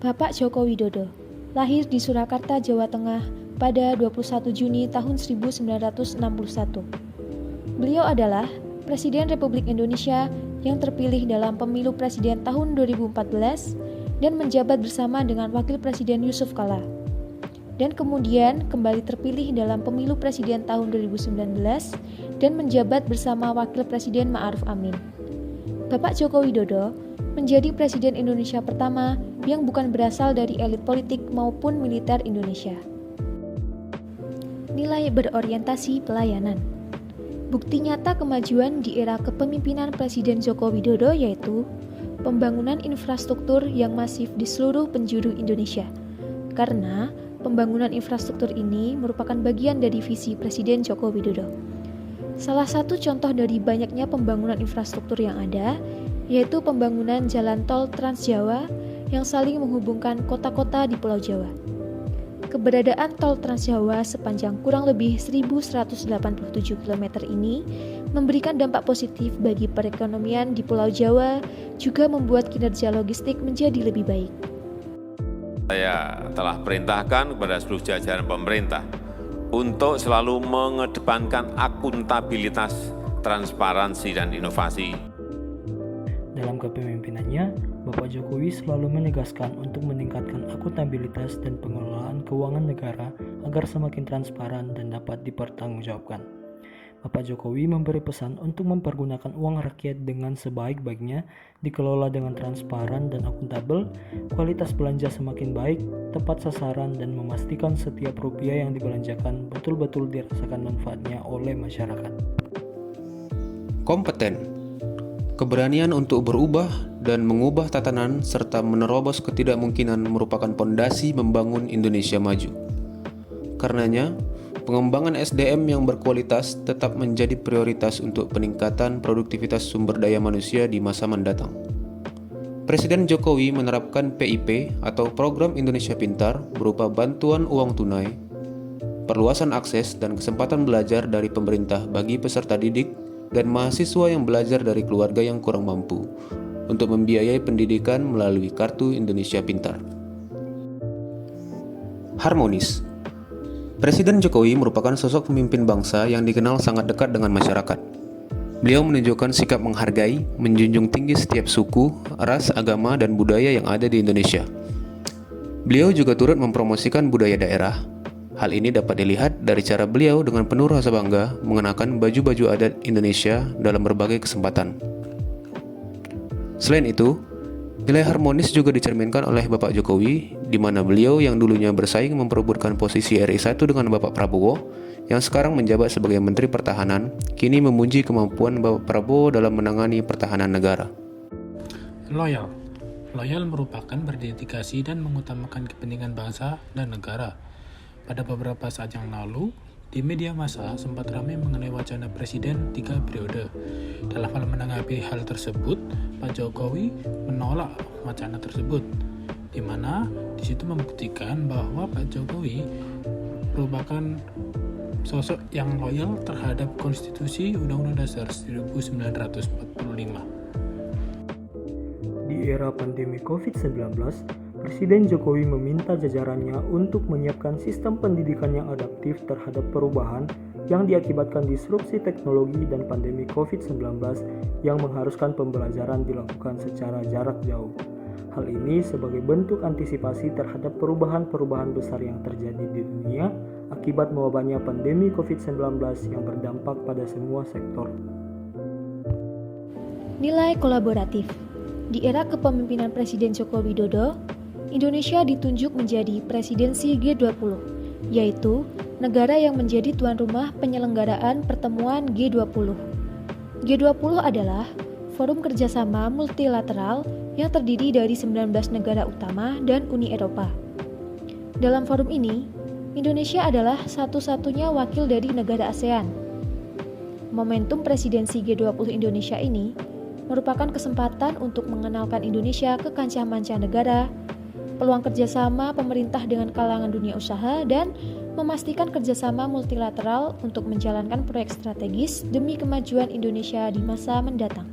Bapak Joko Widodo, lahir di Surakarta, Jawa Tengah pada 21 Juni tahun 1961. Beliau adalah Presiden Republik Indonesia yang terpilih dalam pemilu presiden tahun 2014 dan menjabat bersama dengan Wakil Presiden Yusuf Kala. Dan kemudian kembali terpilih dalam pemilu presiden tahun 2019 dan menjabat bersama Wakil Presiden Ma'ruf Amin. Bapak Joko Widodo menjadi Presiden Indonesia pertama yang bukan berasal dari elit politik maupun militer Indonesia. Nilai berorientasi pelayanan. Bukti nyata kemajuan di era kepemimpinan Presiden Joko Widodo yaitu pembangunan infrastruktur yang masif di seluruh penjuru Indonesia. Karena pembangunan infrastruktur ini merupakan bagian dari visi Presiden Joko Widodo. Salah satu contoh dari banyaknya pembangunan infrastruktur yang ada, yaitu pembangunan jalan tol Trans Jawa yang saling menghubungkan kota-kota di Pulau Jawa. Keberadaan tol Trans Jawa sepanjang kurang lebih 1.187 km ini memberikan dampak positif bagi perekonomian di Pulau Jawa, juga membuat kinerja logistik menjadi lebih baik. Saya telah perintahkan kepada seluruh jajaran pemerintah untuk selalu mengedepankan akuntabilitas, transparansi, dan inovasi. Dalam kepemimpinannya, Bapak Jokowi selalu menegaskan untuk meningkatkan akuntabilitas dan pengelolaan keuangan negara agar semakin transparan dan dapat dipertanggungjawabkan. Bapak Jokowi memberi pesan untuk mempergunakan uang rakyat dengan sebaik-baiknya, dikelola dengan transparan dan akuntabel, kualitas belanja semakin baik, tepat sasaran, dan memastikan setiap rupiah yang dibelanjakan betul-betul dirasakan manfaatnya oleh masyarakat. Kompeten, keberanian untuk berubah dan mengubah tatanan serta menerobos ketidakmungkinan merupakan pondasi membangun Indonesia maju. Karenanya, pengembangan SDM yang berkualitas tetap menjadi prioritas untuk peningkatan produktivitas sumber daya manusia di masa mendatang. Presiden Jokowi menerapkan PIP atau Program Indonesia Pintar berupa bantuan uang tunai, perluasan akses dan kesempatan belajar dari pemerintah bagi peserta didik dan mahasiswa yang belajar dari keluarga yang kurang mampu untuk membiayai pendidikan melalui Kartu Indonesia Pintar. Harmonis. Presiden Jokowi merupakan sosok pemimpin bangsa yang dikenal sangat dekat dengan masyarakat. Beliau menunjukkan sikap menghargai, menjunjung tinggi setiap suku, ras, agama, dan budaya yang ada di Indonesia. Beliau juga turut mempromosikan budaya daerah. Hal ini dapat dilihat dari cara beliau dengan penuh rasa bangga mengenakan baju-baju adat Indonesia dalam berbagai kesempatan. Selain itu, nilai harmonis juga dicerminkan oleh Bapak Jokowi, di mana beliau yang dulunya bersaing memperebutkan posisi RI 1 dengan Bapak Prabowo, yang sekarang menjabat sebagai Menteri Pertahanan, kini memuji kemampuan Bapak Prabowo dalam menangani pertahanan negara. Loyal. Loyal merupakan berdedikasi dan mengutamakan kepentingan bangsa dan negara. Pada beberapa saat yang lalu, di media massa sempat ramai mengenai wacana Presiden 3 periode. Dalam hal menanggapi hal tersebut, Pak Jokowi menolak wacana tersebut, di mana di situ membuktikan bahwa Pak Jokowi merupakan sosok yang loyal terhadap Konstitusi Undang-Undang Dasar 1945. Di era pandemi COVID-19, Presiden Jokowi meminta jajarannya untuk menyiapkan sistem pendidikan yang adaptif terhadap perubahan yang diakibatkan disrupsi teknologi dan pandemi COVID-19 yang mengharuskan pembelajaran dilakukan secara jarak jauh. Hal ini sebagai bentuk antisipasi terhadap perubahan-perubahan besar yang terjadi di dunia akibat mewabahnya pandemi COVID-19 yang berdampak pada semua sektor. Nilai kolaboratif. Di era kepemimpinan Presiden Joko Widodo, Indonesia ditunjuk menjadi presidensi G20, yaitu negara yang menjadi tuan rumah penyelenggaraan pertemuan G20. G20 adalah forum kerjasama multilateral yang terdiri dari 19 negara utama dan Uni Eropa. Dalam forum ini, Indonesia adalah satu-satunya wakil dari negara ASEAN. Momentum presidensi G20 Indonesia ini merupakan kesempatan untuk mengenalkan Indonesia ke kancah mancanegara, peluang kerjasama pemerintah dengan kalangan dunia usaha, dan memastikan kerjasama multilateral untuk menjalankan proyek strategis demi kemajuan Indonesia di masa mendatang.